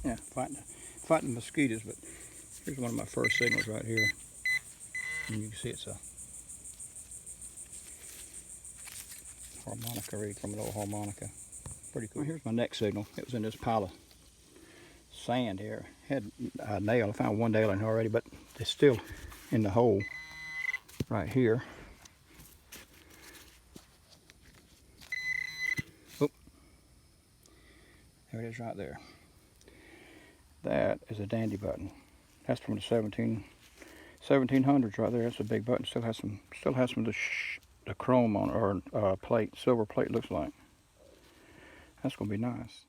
Yeah, fighting mosquitoes. But here's one of my first signals right here, and you can see it's a harmonica reed from an old harmonica. Pretty cool. Well, here's my next signal. It was in this pile of sand here. Had a nail. I found one nail in here already, but it's still in the hole right here. Oop. There it is right there. That is a dandy button. That's from the 1700s right there. That's a big button. Still has some of the chrome on it, or plate, silver plate looks like. That's gonna be nice.